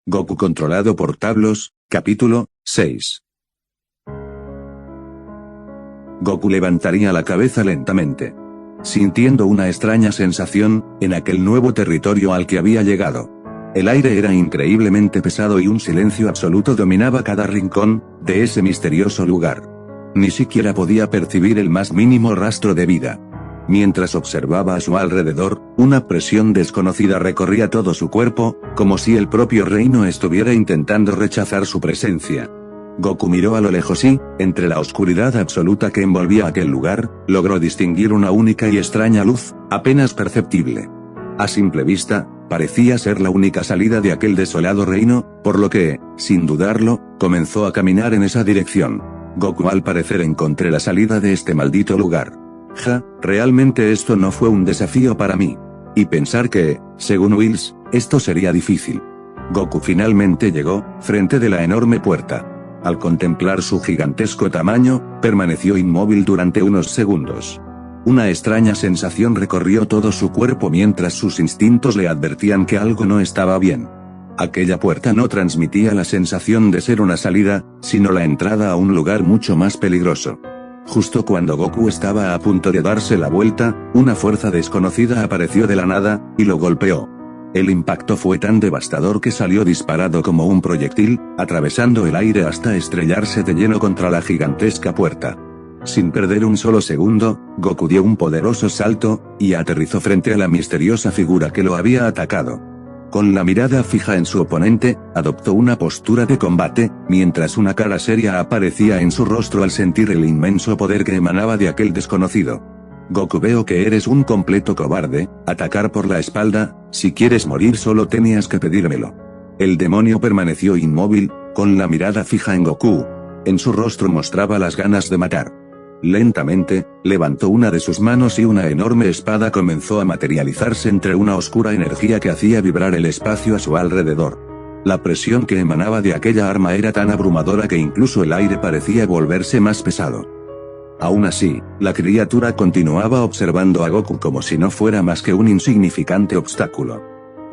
Goku controlado por Tablos, capítulo 6. Goku levantaría la cabeza lentamente, sintiendo una extraña sensación en aquel nuevo territorio al que había llegado. El aire era increíblemente pesado y un silencio absoluto dominaba cada rincón de ese misterioso lugar. Ni siquiera podía percibir el más mínimo rastro de vida. Mientras observaba a su alrededor, una presión desconocida recorría todo su cuerpo, como si el propio reino estuviera intentando rechazar su presencia. Goku miró a lo lejos y, entre la oscuridad absoluta que envolvía aquel lugar, logró distinguir una única y extraña luz, apenas perceptible. A simple vista, parecía ser la única salida de aquel desolado reino, por lo que, sin dudarlo, comenzó a caminar en esa dirección. Goku al parecer encontré la salida de este maldito lugar. Realmente esto no fue un desafío para mí. Y pensar que, según Whis, esto sería difícil. Goku finalmente llegó, frente de la enorme puerta. Al contemplar su gigantesco tamaño, permaneció inmóvil durante unos segundos. Una extraña sensación recorrió todo su cuerpo mientras sus instintos le advertían que algo no estaba bien. Aquella puerta no transmitía la sensación de ser una salida, sino la entrada a un lugar mucho más peligroso. Justo cuando Goku estaba a punto de darse la vuelta, una fuerza desconocida apareció de la nada, y lo golpeó. El impacto fue tan devastador que salió disparado como un proyectil, atravesando el aire hasta estrellarse de lleno contra la gigantesca puerta. Sin perder un solo segundo, Goku dio un poderoso salto, y aterrizó frente a la misteriosa figura que lo había atacado. Con la mirada fija en su oponente, adoptó una postura de combate, mientras una cara seria aparecía en su rostro al sentir el inmenso poder que emanaba de aquel desconocido. Goku, veo que eres un completo cobarde. Atacar por la espalda, si quieres morir solo tenías que pedírmelo. El demonio permaneció inmóvil, con la mirada fija en Goku. En su rostro mostraba las ganas de matar. Lentamente, levantó una de sus manos y una enorme espada comenzó a materializarse entre una oscura energía que hacía vibrar el espacio a su alrededor. La presión que emanaba de aquella arma era tan abrumadora que incluso el aire parecía volverse más pesado. Aún así, la criatura continuaba observando a Goku como si no fuera más que un insignificante obstáculo.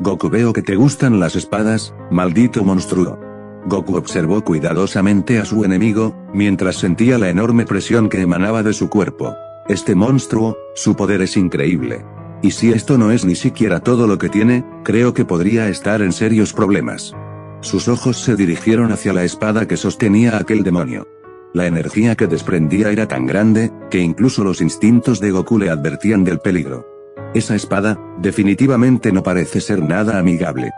Goku, veo que te gustan las espadas, maldito monstruo. Goku observó cuidadosamente a su enemigo, mientras sentía la enorme presión que emanaba de su cuerpo. Este monstruo, su poder es increíble. Y si esto no es ni siquiera todo lo que tiene, creo que podría estar en serios problemas. Sus ojos se dirigieron hacia la espada que sostenía aquel demonio. La energía que desprendía era tan grande, que incluso los instintos de Goku le advertían del peligro. Esa espada, definitivamente no parece ser nada amigable.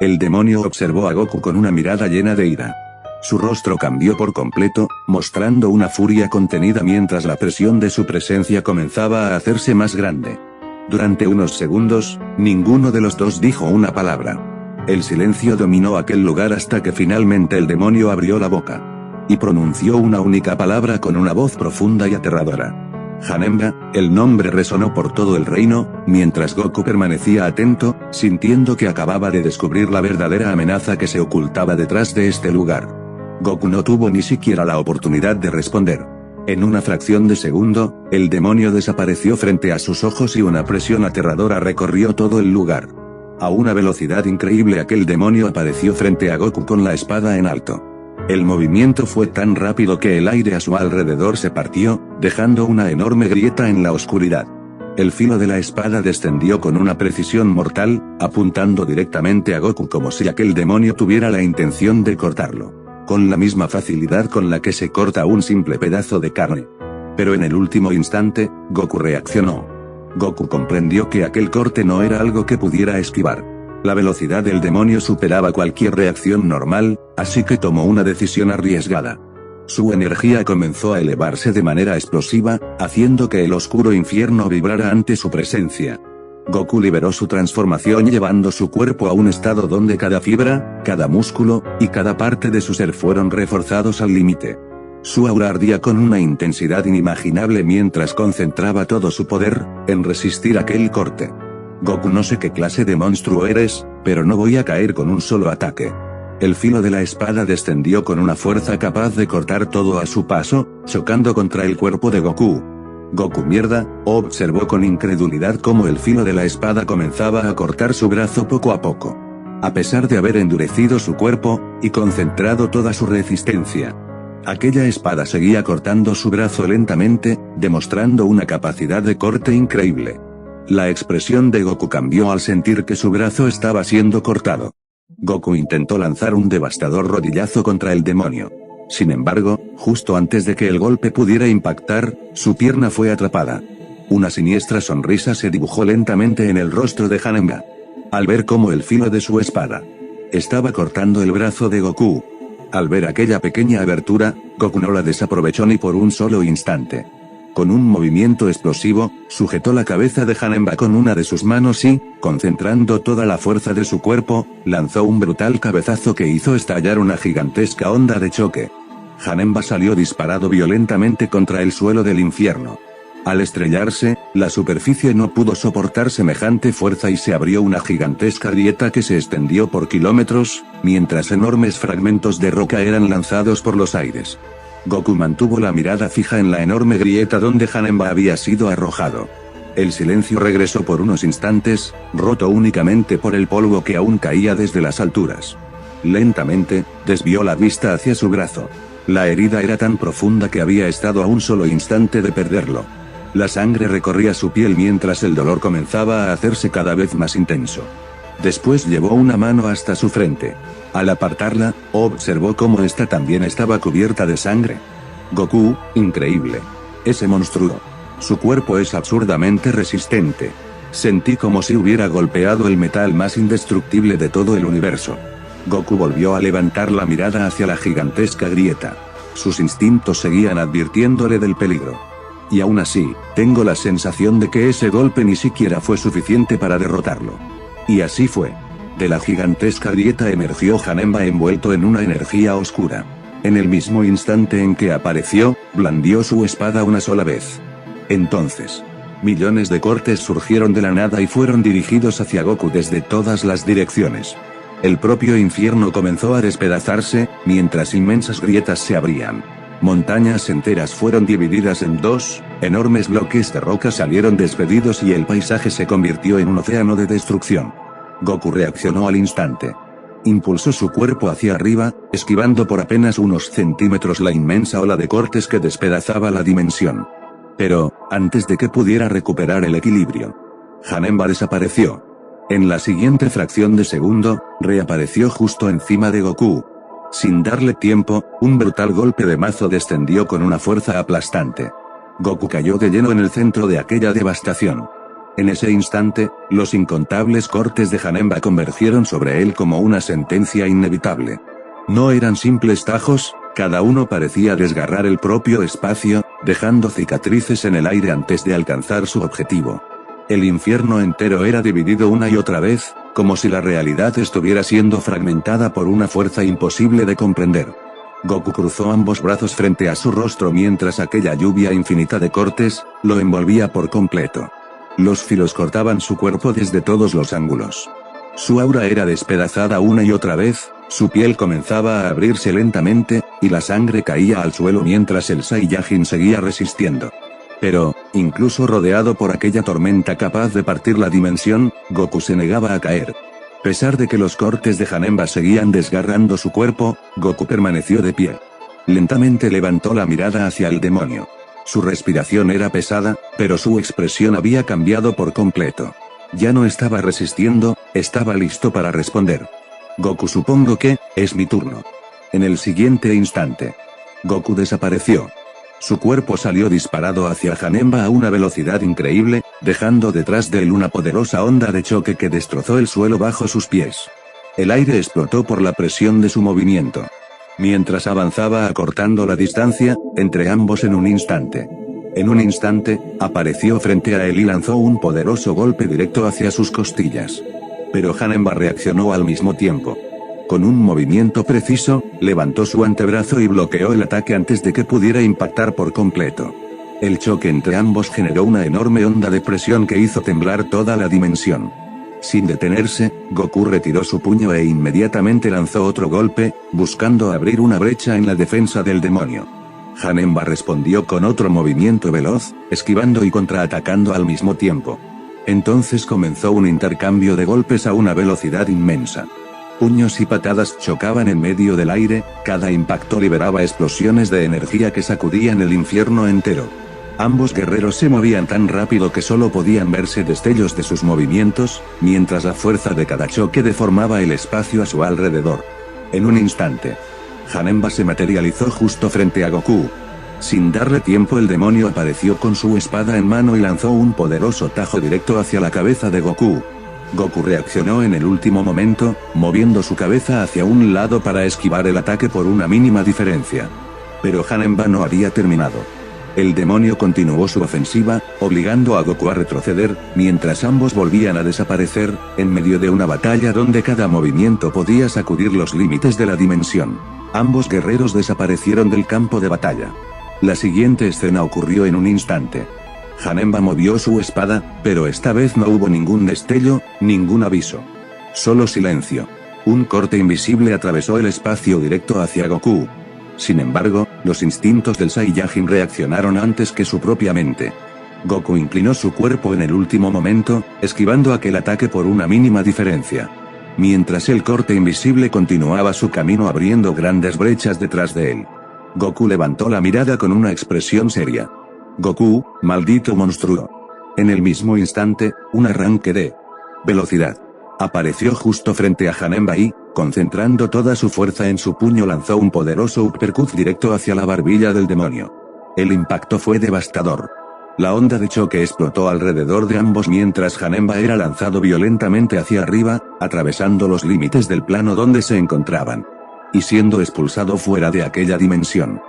El demonio observó a Goku con una mirada llena de ira. Su rostro cambió por completo, mostrando una furia contenida mientras la presión de su presencia comenzaba a hacerse más grande. Durante unos segundos, ninguno de los dos dijo una palabra. El silencio dominó aquel lugar hasta que finalmente el demonio abrió la boca. Y pronunció una única palabra con una voz profunda y aterradora. Janemba, el nombre resonó por todo el reino, mientras Goku permanecía atento, sintiendo que acababa de descubrir la verdadera amenaza que se ocultaba detrás de este lugar. Goku no tuvo ni siquiera la oportunidad de responder. En una fracción de segundo, el demonio desapareció frente a sus ojos y una presión aterradora recorrió todo el lugar. A una velocidad increíble aquel demonio apareció frente a Goku con la espada en alto. El movimiento fue tan rápido que el aire a su alrededor se partió, dejando una enorme grieta en la oscuridad. El filo de la espada descendió con una precisión mortal, apuntando directamente a Goku como si aquel demonio tuviera la intención de cortarlo. Con la misma facilidad con la que se corta un simple pedazo de carne. Pero en el último instante, Goku reaccionó. Goku comprendió que aquel corte no era algo que pudiera esquivar. La velocidad del demonio superaba cualquier reacción normal, así que tomó una decisión arriesgada. Su energía comenzó a elevarse de manera explosiva, haciendo que el oscuro infierno vibrara ante su presencia. Goku liberó su transformación llevando su cuerpo a un estado donde cada fibra, cada músculo, y cada parte de su ser fueron reforzados al límite. Su aura ardía con una intensidad inimaginable mientras concentraba todo su poder en resistir aquel corte. Goku, no sé qué clase de monstruo eres, pero no voy a caer con un solo ataque. El filo de la espada descendió con una fuerza capaz de cortar todo a su paso, chocando contra el cuerpo de Goku. Goku mierda, observó con incredulidad cómo el filo de la espada comenzaba a cortar su brazo poco a poco. A pesar de haber endurecido su cuerpo, y concentrado toda su resistencia, aquella espada seguía cortando su brazo lentamente, demostrando una capacidad de corte increíble. La expresión de Goku cambió al sentir que su brazo estaba siendo cortado. Goku intentó lanzar un devastador rodillazo contra el demonio. Sin embargo, justo antes de que el golpe pudiera impactar, su pierna fue atrapada. Una siniestra sonrisa se dibujó lentamente en el rostro de Janemba. Al ver cómo el filo de su espada estaba cortando el brazo de Goku. Al ver aquella pequeña abertura, Goku no la desaprovechó ni por un solo instante. Con un movimiento explosivo, sujetó la cabeza de Janemba con una de sus manos y, concentrando toda la fuerza de su cuerpo, lanzó un brutal cabezazo que hizo estallar una gigantesca onda de choque. Janemba salió disparado violentamente contra el suelo del infierno. Al estrellarse, la superficie no pudo soportar semejante fuerza y se abrió una gigantesca grieta que se extendió por kilómetros, mientras enormes fragmentos de roca eran lanzados por los aires. Goku mantuvo la mirada fija en la enorme grieta donde Janemba había sido arrojado. El silencio regresó por unos instantes, roto únicamente por el polvo que aún caía desde las alturas. Lentamente, desvió la vista hacia su brazo. La herida era tan profunda que había estado a un solo instante de perderlo. La sangre recorría su piel mientras el dolor comenzaba a hacerse cada vez más intenso. Después llevó una mano hasta su frente. Al apartarla, observó cómo esta también estaba cubierta de sangre. Goku, increíble. Ese monstruo. Su cuerpo es absurdamente resistente. Sentí como si hubiera golpeado el metal más indestructible de todo el universo. Goku volvió a levantar la mirada hacia la gigantesca grieta. Sus instintos seguían advirtiéndole del peligro. Y aún así, tengo la sensación de que ese golpe ni siquiera fue suficiente para derrotarlo. Y así fue. De la gigantesca grieta emergió Janemba envuelto en una energía oscura. En el mismo instante en que apareció, blandió su espada una sola vez. Entonces, millones de cortes surgieron de la nada y fueron dirigidos hacia Goku desde todas las direcciones. El propio infierno comenzó a despedazarse, mientras inmensas grietas se abrían. Montañas enteras fueron divididas en dos, enormes bloques de roca salieron despedidos y el paisaje se convirtió en un océano de destrucción. Goku reaccionó al instante. Impulsó su cuerpo hacia arriba, esquivando por apenas unos centímetros la inmensa ola de cortes que despedazaba la dimensión. Pero, antes de que pudiera recuperar el equilibrio, Janemba desapareció. En la siguiente fracción de segundo, reapareció justo encima de Goku. Sin darle tiempo, un brutal golpe de mazo descendió con una fuerza aplastante. Goku cayó de lleno en el centro de aquella devastación. En ese instante, los incontables cortes de Janemba convergieron sobre él como una sentencia inevitable. No eran simples tajos, cada uno parecía desgarrar el propio espacio, dejando cicatrices en el aire antes de alcanzar su objetivo. El infierno entero era dividido una y otra vez, como si la realidad estuviera siendo fragmentada por una fuerza imposible de comprender. Goku cruzó ambos brazos frente a su rostro mientras aquella lluvia infinita de cortes, lo envolvía por completo. Los filos cortaban su cuerpo desde todos los ángulos. Su aura era despedazada una y otra vez, su piel comenzaba a abrirse lentamente, y la sangre caía al suelo mientras el Saiyajin seguía resistiendo. Pero, incluso rodeado por aquella tormenta capaz de partir la dimensión, Goku se negaba a caer. A pesar de que los cortes de Janemba seguían desgarrando su cuerpo, Goku permaneció de pie. Lentamente levantó la mirada hacia el demonio. Su respiración era pesada, pero su expresión había cambiado por completo. Ya no estaba resistiendo, estaba listo para responder. Goku, supongo que, es mi turno. En el siguiente instante, Goku desapareció. Su cuerpo salió disparado hacia Janemba a una velocidad increíble, dejando detrás de él una poderosa onda de choque que destrozó el suelo bajo sus pies. El aire explotó por la presión de su movimiento. Mientras avanzaba acortando la distancia, entre ambos en un instante. En un instante, apareció frente a él y lanzó un poderoso golpe directo hacia sus costillas. Pero Janemba reaccionó al mismo tiempo. Con un movimiento preciso, levantó su antebrazo y bloqueó el ataque antes de que pudiera impactar por completo. El choque entre ambos generó una enorme onda de presión que hizo temblar toda la dimensión. Sin detenerse, Goku retiró su puño e inmediatamente lanzó otro golpe, buscando abrir una brecha en la defensa del demonio. Janemba respondió con otro movimiento veloz, esquivando y contraatacando al mismo tiempo. Entonces comenzó un intercambio de golpes a una velocidad inmensa. Puños y patadas chocaban en medio del aire, cada impacto liberaba explosiones de energía que sacudían el infierno entero. Ambos guerreros se movían tan rápido que solo podían verse destellos de sus movimientos, mientras la fuerza de cada choque deformaba el espacio a su alrededor. En un instante, Janemba se materializó justo frente a Goku. Sin darle tiempo, el demonio apareció con su espada en mano y lanzó un poderoso tajo directo hacia la cabeza de Goku. Goku reaccionó en el último momento, moviendo su cabeza hacia un lado para esquivar el ataque por una mínima diferencia. Pero Janemba no había terminado. El demonio continuó su ofensiva, obligando a Goku a retroceder, mientras ambos volvían a desaparecer, en medio de una batalla donde cada movimiento podía sacudir los límites de la dimensión. Ambos guerreros desaparecieron del campo de batalla. La siguiente escena ocurrió en un instante. Janemba movió su espada, pero esta vez no hubo ningún destello, ningún aviso. Solo silencio. Un corte invisible atravesó el espacio directo hacia Goku. Sin embargo, los instintos del Saiyajin reaccionaron antes que su propia mente. Goku inclinó su cuerpo en el último momento, esquivando aquel ataque por una mínima diferencia. Mientras el corte invisible continuaba su camino abriendo grandes brechas detrás de él. Goku levantó la mirada con una expresión seria. Goku, maldito monstruo. En el mismo instante, un arranque de velocidad apareció justo frente a Janemba y, concentrando toda su fuerza en su puño, lanzó un poderoso uppercut directo hacia la barbilla del demonio. El impacto fue devastador. La onda de choque explotó alrededor de ambos mientras Janemba era lanzado violentamente hacia arriba, atravesando los límites del plano donde se encontraban. Y siendo expulsado fuera de aquella dimensión.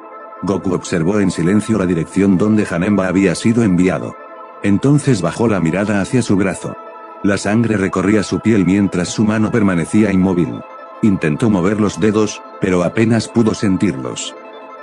Goku observó en silencio la dirección donde Janemba había sido enviado. Entonces bajó la mirada hacia su brazo. La sangre recorría su piel mientras su mano permanecía inmóvil. Intentó mover los dedos, pero apenas pudo sentirlos.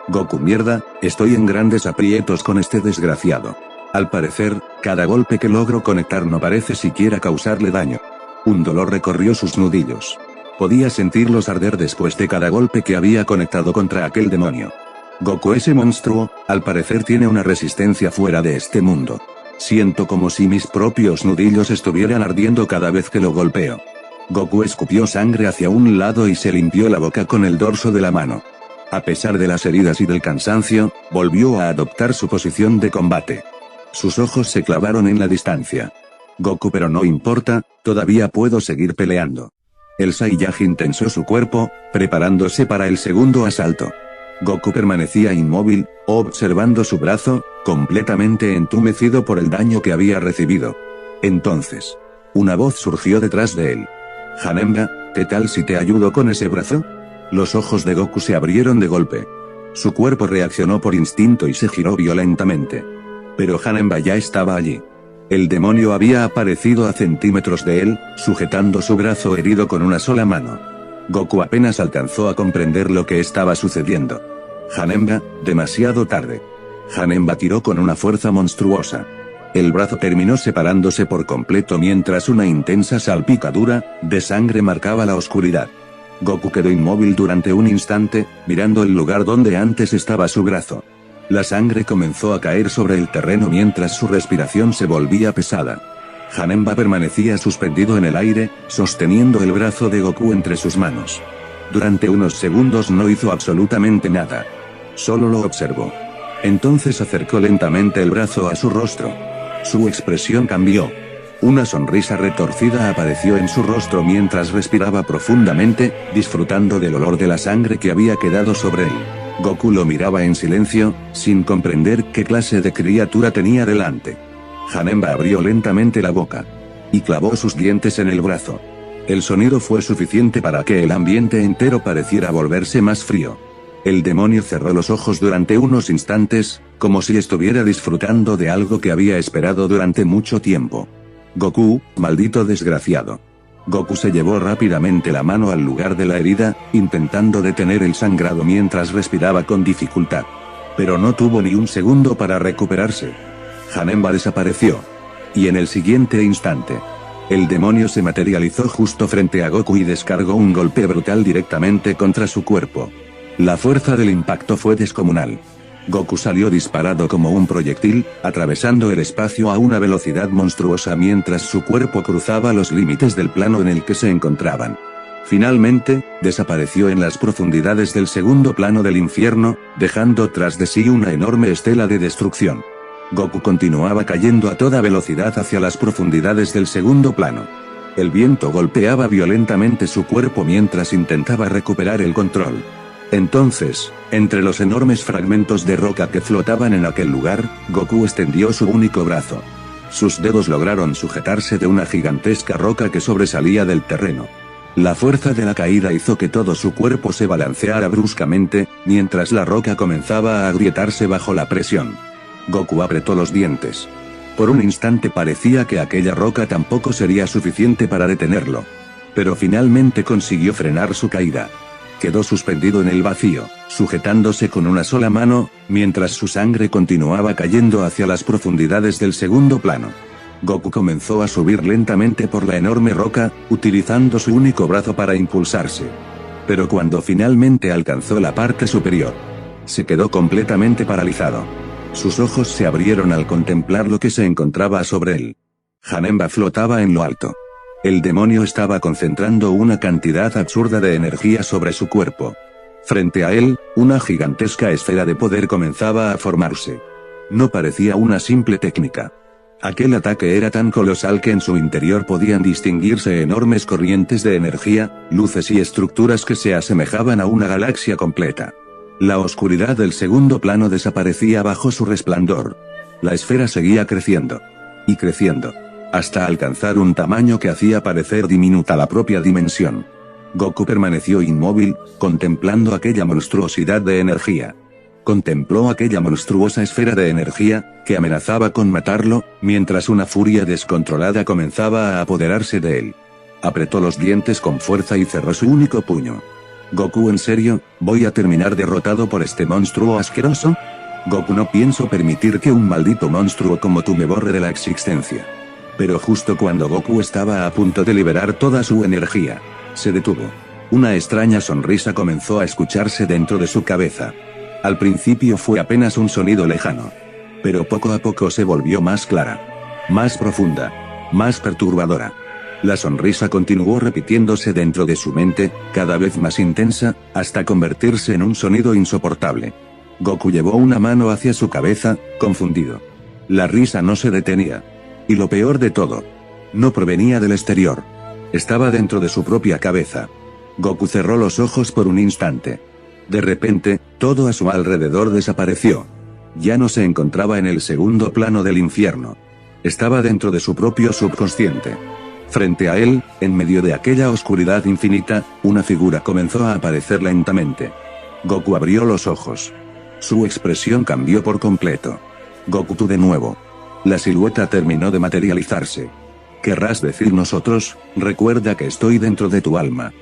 Goku, mierda, estoy en grandes aprietos con este desgraciado. Al parecer, cada golpe que logro conectar no parece siquiera causarle daño. Un dolor recorrió sus nudillos. Podía sentirlos arder después de cada golpe que había conectado contra aquel demonio. Goku, ese monstruo, al parecer tiene una resistencia fuera de este mundo. Siento como si mis propios nudillos estuvieran ardiendo cada vez que lo golpeo. Goku escupió sangre hacia un lado y se limpió la boca con el dorso de la mano. A pesar de las heridas y del cansancio, volvió a adoptar su posición de combate. Sus ojos se clavaron en la distancia. Goku, pero no importa, todavía puedo seguir peleando. El Saiyajin tensó su cuerpo, preparándose para el segundo asalto. Goku permanecía inmóvil, observando su brazo, completamente entumecido por el daño que había recibido. Entonces, una voz surgió detrás de él. Janemba, ¿qué tal si te ayudo con ese brazo? Los ojos de Goku se abrieron de golpe. Su cuerpo reaccionó por instinto y se giró violentamente. Pero Janemba ya estaba allí. El demonio había aparecido a centímetros de él, sujetando su brazo herido con una sola mano. Goku apenas alcanzó a comprender lo que estaba sucediendo. Janemba, demasiado tarde. Janemba tiró con una fuerza monstruosa. El brazo terminó separándose por completo mientras una intensa salpicadura de sangre marcaba la oscuridad. Goku quedó inmóvil durante un instante, mirando el lugar donde antes estaba su brazo. La sangre comenzó a caer sobre el terreno mientras su respiración se volvía pesada. Janemba permanecía suspendido en el aire, sosteniendo el brazo de Goku entre sus manos. Durante unos segundos no hizo absolutamente nada. Solo lo observó. Entonces acercó lentamente el brazo a su rostro. Su expresión cambió. Una sonrisa retorcida apareció en su rostro mientras respiraba profundamente, disfrutando del olor de la sangre que había quedado sobre él. Goku lo miraba en silencio, sin comprender qué clase de criatura tenía delante. Janemba abrió lentamente la boca. Y clavó sus dientes en el brazo. El sonido fue suficiente para que el ambiente entero pareciera volverse más frío. El demonio cerró los ojos durante unos instantes, como si estuviera disfrutando de algo que había esperado durante mucho tiempo. Goku, maldito desgraciado. Goku se llevó rápidamente la mano al lugar de la herida, intentando detener el sangrado mientras respiraba con dificultad. Pero no tuvo ni un segundo para recuperarse. Janemba desapareció. Y en el siguiente instante, El demonio se materializó justo frente a Goku y descargó un golpe brutal directamente contra su cuerpo. La fuerza del impacto fue descomunal. Goku salió disparado como un proyectil, atravesando el espacio a una velocidad monstruosa mientras su cuerpo cruzaba los límites del plano en el que se encontraban. Finalmente, desapareció en las profundidades del segundo plano del infierno, dejando tras de sí una enorme estela de destrucción. Goku continuaba cayendo a toda velocidad hacia las profundidades del segundo plano. El viento golpeaba violentamente su cuerpo mientras intentaba recuperar el control. Entonces, entre los enormes fragmentos de roca que flotaban en aquel lugar, Goku extendió su único brazo. Sus dedos lograron sujetarse de una gigantesca roca que sobresalía del terreno. La fuerza de la caída hizo que todo su cuerpo se balanceara bruscamente, mientras la roca comenzaba a agrietarse bajo la presión. Goku apretó los dientes. Por un instante parecía que aquella roca tampoco sería suficiente para detenerlo. Pero finalmente consiguió frenar su caída. Quedó suspendido en el vacío, sujetándose con una sola mano, mientras su sangre continuaba cayendo hacia las profundidades del segundo plano. Goku comenzó a subir lentamente por la enorme roca, utilizando su único brazo para impulsarse. Pero cuando finalmente alcanzó la parte superior, se quedó completamente paralizado. Sus ojos se abrieron al contemplar lo que se encontraba sobre él. Janemba flotaba en lo alto. El demonio estaba concentrando una cantidad absurda de energía sobre su cuerpo. Frente a él, una gigantesca esfera de poder comenzaba a formarse. No parecía una simple técnica. Aquel ataque era tan colosal que en su interior podían distinguirse enormes corrientes de energía, luces y estructuras que se asemejaban a una galaxia completa. La oscuridad del segundo plano desaparecía bajo su resplandor. La esfera seguía creciendo. Y creciendo. Hasta alcanzar un tamaño que hacía parecer diminuta la propia dimensión. Goku permaneció inmóvil, contemplando aquella monstruosidad de energía. Contempló aquella monstruosa esfera de energía, que amenazaba con matarlo, mientras una furia descontrolada comenzaba a apoderarse de él. Apretó los dientes con fuerza y cerró su único puño. Goku, ¿en serio? ¿Voy a terminar derrotado por este monstruo asqueroso? Goku, no pienso permitir que un maldito monstruo como tú me borre de la existencia. Pero justo cuando Goku estaba a punto de liberar toda su energía, se detuvo. Una extraña sonrisa comenzó a escucharse dentro de su cabeza. Al principio fue apenas un sonido lejano. Pero poco a poco se volvió más clara. Más profunda. Más perturbadora. La sonrisa continuó repitiéndose dentro de su mente, cada vez más intensa, hasta convertirse en un sonido insoportable. Goku llevó una mano hacia su cabeza, confundido. La risa no se detenía. Y lo peor de todo, no provenía del exterior. Estaba dentro de su propia cabeza. Goku cerró los ojos por un instante. De repente, todo a su alrededor desapareció. Ya no se encontraba en el segundo plano del infierno. Estaba dentro de su propio subconsciente. Frente a él, en medio de aquella oscuridad infinita, una figura comenzó a aparecer lentamente. Goku abrió los ojos. Su expresión cambió por completo. Goku, tú de nuevo. La silueta terminó de materializarse. Querrás decir nosotros, recuerda que estoy dentro de tu alma.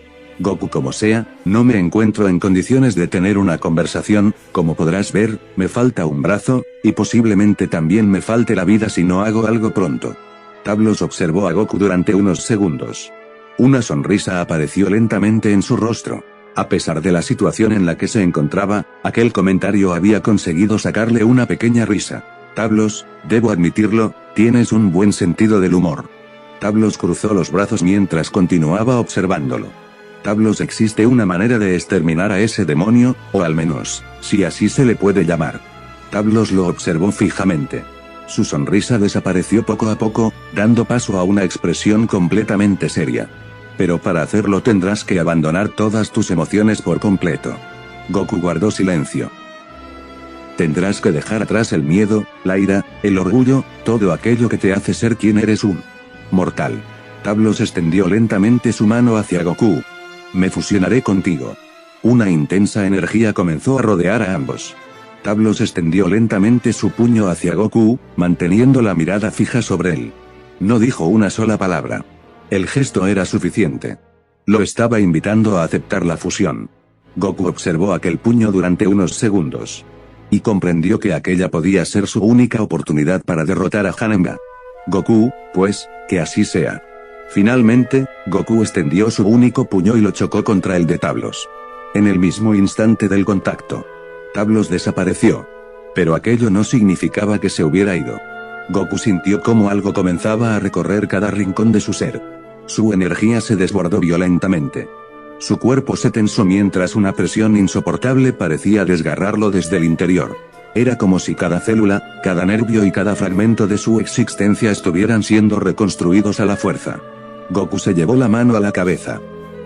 Goku, como sea, no me encuentro en condiciones de tener una conversación, como podrás ver, me falta un brazo, y posiblemente también me falte la vida si no hago algo pronto. Tablos observó a Goku durante unos segundos. Una sonrisa apareció lentamente en su rostro. A pesar de la situación en la que se encontraba, aquel comentario había conseguido sacarle una pequeña risa. Tablos, debo admitirlo, tienes un buen sentido del humor. Tablos cruzó los brazos mientras continuaba observándolo. Tablos, existe una manera de exterminar a ese demonio, o al menos, si así se le puede llamar. Tablos lo observó fijamente. Su sonrisa desapareció poco a poco, dando paso a una expresión completamente seria. Pero para hacerlo tendrás que abandonar todas tus emociones por completo. Goku guardó silencio. Tendrás que dejar atrás el miedo, la ira, el orgullo, todo aquello que te hace ser quien eres, un mortal. Tablos extendió lentamente su mano hacia Goku. Me fusionaré contigo. Una intensa energía comenzó a rodear a ambos. Tablos extendió lentamente su puño hacia Goku, manteniendo la mirada fija sobre él. No dijo una sola palabra. El gesto era suficiente. Lo estaba invitando a aceptar la fusión. Goku observó aquel puño durante unos segundos. Y comprendió que aquella podía ser su única oportunidad para derrotar a Janemba. Goku, pues, que así sea. Finalmente, Goku extendió su único puño y lo chocó contra el de Tablos. En el mismo instante del contacto, Tablos desapareció. Pero aquello no significaba que se hubiera ido. Goku sintió como algo comenzaba a recorrer cada rincón de su ser. Su energía se desbordó violentamente. Su cuerpo se tensó mientras una presión insoportable parecía desgarrarlo desde el interior. Era como si cada célula, cada nervio y cada fragmento de su existencia estuvieran siendo reconstruidos a la fuerza. Goku se llevó la mano a la cabeza.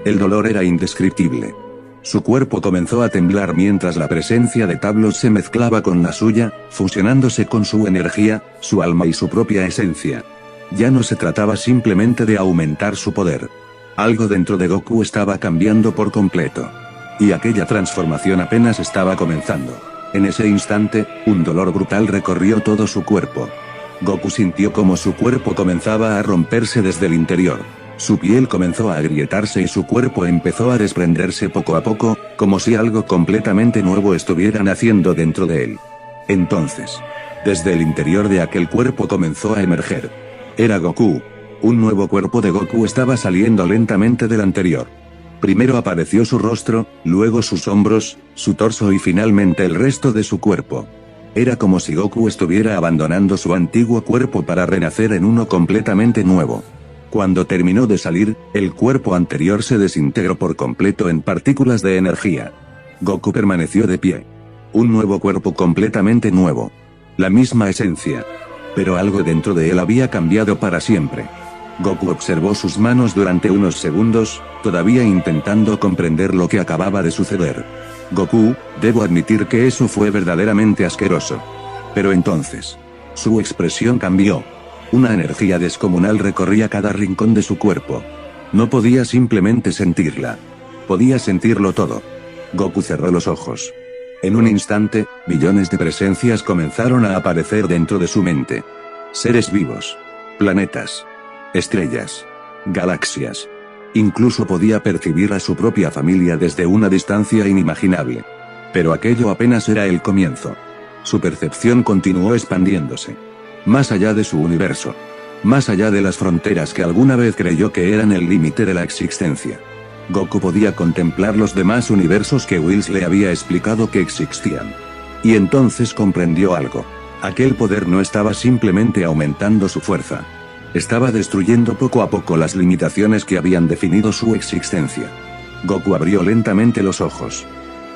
El dolor era indescriptible. Su cuerpo comenzó a temblar mientras la presencia de Tablos se mezclaba con la suya, fusionándose con su energía, su alma y su propia esencia. Ya no se trataba simplemente de aumentar su poder. Algo dentro de Goku estaba cambiando por completo. Y aquella transformación apenas estaba comenzando. En ese instante, un dolor brutal recorrió todo su cuerpo. Goku sintió como su cuerpo comenzaba a romperse desde el interior. Su piel comenzó a agrietarse y su cuerpo empezó a desprenderse poco a poco, como si algo completamente nuevo estuviera naciendo dentro de él. Entonces, desde el interior de aquel cuerpo comenzó a emerger. Era Goku. Un nuevo cuerpo de Goku estaba saliendo lentamente del anterior. Primero apareció su rostro, luego sus hombros, su torso y finalmente el resto de su cuerpo. Era como si Goku estuviera abandonando su antiguo cuerpo para renacer en uno completamente nuevo. Cuando terminó de salir, el cuerpo anterior se desintegró por completo en partículas de energía. Goku permaneció de pie. Un nuevo cuerpo completamente nuevo. La misma esencia. Pero algo dentro de él había cambiado para siempre. Goku observó sus manos durante unos segundos, todavía intentando comprender lo que acababa de suceder. Goku, debo admitir que eso fue verdaderamente asqueroso. Pero entonces, su expresión cambió. Una energía descomunal recorría cada rincón de su cuerpo. No podía simplemente sentirla. Podía sentirlo todo. Goku cerró los ojos. En un instante, millones de presencias comenzaron a aparecer dentro de su mente. Seres vivos. Planetas. Estrellas. Galaxias. Incluso podía percibir a su propia familia desde una distancia inimaginable. Pero aquello apenas era el comienzo. Su percepción continuó expandiéndose. Más allá de su universo. Más allá de las fronteras que alguna vez creyó que eran el límite de la existencia. Goku podía contemplar los demás universos que Whis le había explicado que existían. Y entonces comprendió algo. Aquel poder no estaba simplemente aumentando su fuerza. Estaba destruyendo poco a poco las limitaciones que habían definido su existencia. Goku abrió lentamente los ojos.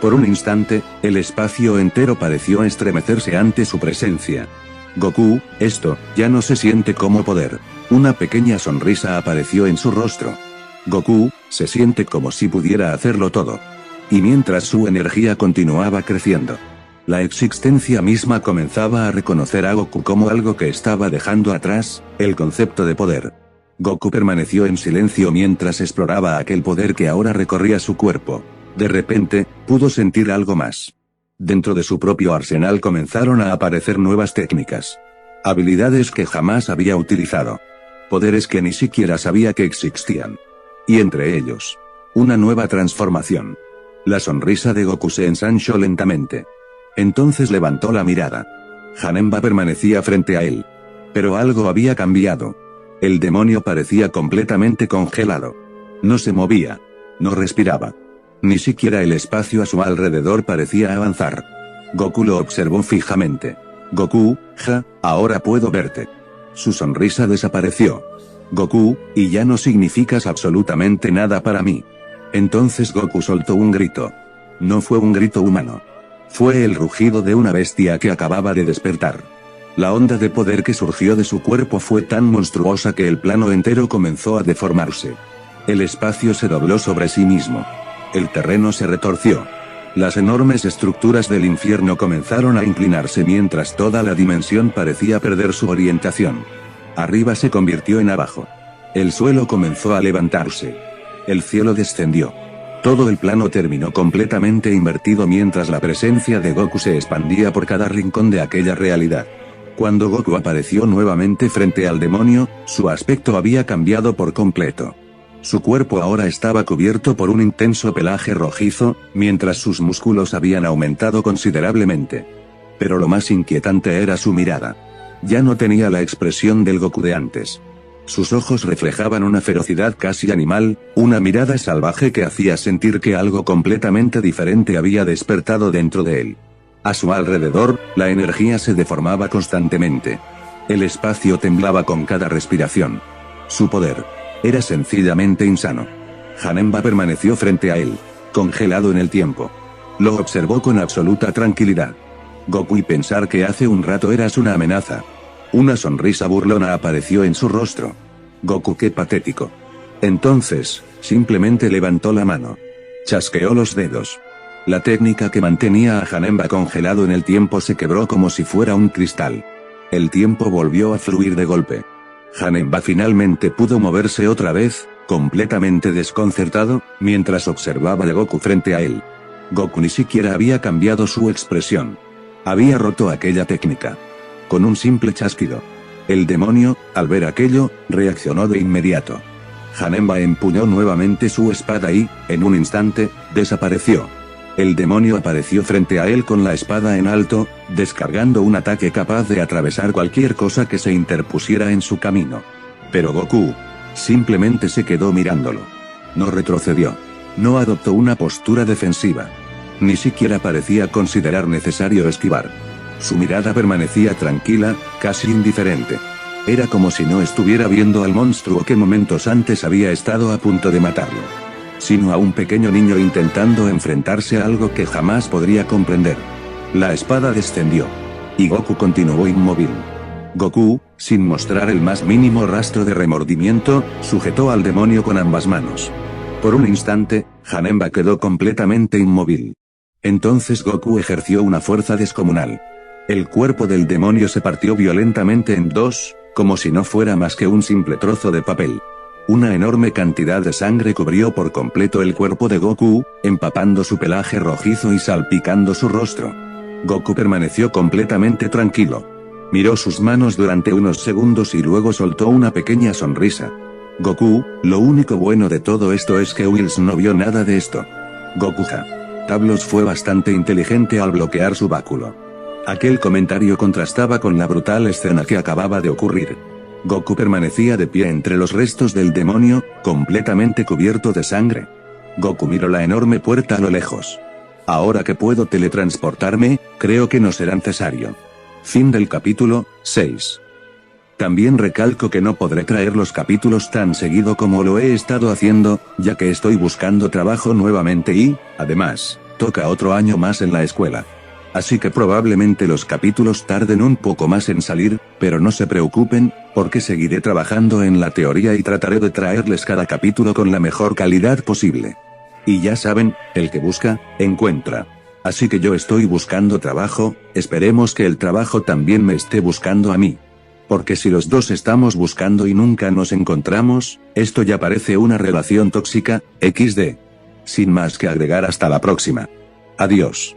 Por un instante, el espacio entero pareció estremecerse ante su presencia. Goku, esto, ya no se siente como poder. Una pequeña sonrisa apareció en su rostro. Goku, se siente como si pudiera hacerlo todo. Y mientras su energía continuaba creciendo, la existencia misma comenzaba a reconocer a Goku como algo que estaba dejando atrás, el concepto de poder. Goku permaneció en silencio mientras exploraba aquel poder que ahora recorría su cuerpo. De repente, pudo sentir algo más. Dentro de su propio arsenal comenzaron a aparecer nuevas técnicas. Habilidades que jamás había utilizado. Poderes que ni siquiera sabía que existían. Y entre ellos, una nueva transformación. La sonrisa de Goku se ensanchó lentamente. Entonces levantó la mirada. Janemba permanecía frente a él. Pero algo había cambiado. El demonio parecía completamente congelado. No se movía. No respiraba. Ni siquiera el espacio a su alrededor parecía avanzar. Goku lo observó fijamente. Goku, ahora puedo verte. Su sonrisa desapareció. Goku, y ya no significas absolutamente nada para mí. Entonces Goku soltó un grito. No fue un grito humano. Fue el rugido de una bestia que acababa de despertar. La onda de poder que surgió de su cuerpo fue tan monstruosa que el plano entero comenzó a deformarse. El espacio se dobló sobre sí mismo. El terreno se retorció. Las enormes estructuras del infierno comenzaron a inclinarse mientras toda la dimensión parecía perder su orientación. Arriba se convirtió en abajo. El suelo comenzó a levantarse. El cielo descendió. Todo el plano terminó completamente invertido mientras la presencia de Goku se expandía por cada rincón de aquella realidad. Cuando Goku apareció nuevamente frente al demonio, su aspecto había cambiado por completo. Su cuerpo ahora estaba cubierto por un intenso pelaje rojizo, mientras sus músculos habían aumentado considerablemente. Pero lo más inquietante era su mirada. Ya no tenía la expresión del Goku de antes. Sus ojos reflejaban una ferocidad casi animal, una mirada salvaje que hacía sentir que algo completamente diferente había despertado dentro de él. A su alrededor, la energía se deformaba constantemente. El espacio temblaba con cada respiración. Su poder era sencillamente insano. Janemba permaneció frente a él, congelado en el tiempo. Lo observó con absoluta tranquilidad. Goku y pensar que hace un rato eras una amenaza. Una sonrisa burlona apareció en su rostro. Goku, qué patético. Entonces, simplemente levantó la mano. Chasqueó los dedos. La técnica que mantenía a Janemba congelado en el tiempo se quebró como si fuera un cristal. El tiempo volvió a fluir de golpe. Janemba finalmente pudo moverse otra vez, completamente desconcertado, mientras observaba a Goku frente a él. Goku ni siquiera había cambiado su expresión. Había roto aquella técnica. Con un simple chasquido. El demonio, al ver aquello, reaccionó de inmediato. Janemba empuñó nuevamente su espada y, en un instante, desapareció. El demonio apareció frente a él con la espada en alto, descargando un ataque capaz de atravesar cualquier cosa que se interpusiera en su camino. Pero Goku simplemente se quedó mirándolo. No retrocedió. No adoptó una postura defensiva. Ni siquiera parecía considerar necesario esquivar. Su mirada permanecía tranquila, casi indiferente. Era como si no estuviera viendo al monstruo que momentos antes había estado a punto de matarlo, sino a un pequeño niño intentando enfrentarse a algo que jamás podría comprender. La espada descendió. Y Goku continuó inmóvil. Goku, sin mostrar el más mínimo rastro de remordimiento, sujetó al demonio con ambas manos. Por un instante, Janemba quedó completamente inmóvil. Entonces Goku ejerció una fuerza descomunal. El cuerpo del demonio se partió violentamente en dos, como si no fuera más que un simple trozo de papel. Una enorme cantidad de sangre cubrió por completo el cuerpo de Goku, empapando su pelaje rojizo y salpicando su rostro. Goku permaneció completamente tranquilo. Miró sus manos durante unos segundos y luego soltó una pequeña sonrisa. Goku, lo único bueno de todo esto es que Whis no vio nada de esto. Goku ja. Tablos fue bastante inteligente al bloquear su báculo. Aquel comentario contrastaba con la brutal escena que acababa de ocurrir. Goku permanecía de pie entre los restos del demonio, completamente cubierto de sangre. Goku miró la enorme puerta a lo lejos. Ahora que puedo teletransportarme, creo que no será necesario. Fin del capítulo 6. También recalco que no podré traer los capítulos tan seguido como lo he estado haciendo, ya que estoy buscando trabajo nuevamente y, además, toca otro año más en la escuela. Así que probablemente los capítulos tarden un poco más en salir, pero no se preocupen, porque seguiré trabajando en la teoría y trataré de traerles cada capítulo con la mejor calidad posible. Y ya saben, el que busca, encuentra. Así que yo estoy buscando trabajo, esperemos que el trabajo también me esté buscando a mí. Porque si los dos estamos buscando y nunca nos encontramos, esto ya parece una relación tóxica, XD. Sin más que agregar, hasta la próxima. Adiós.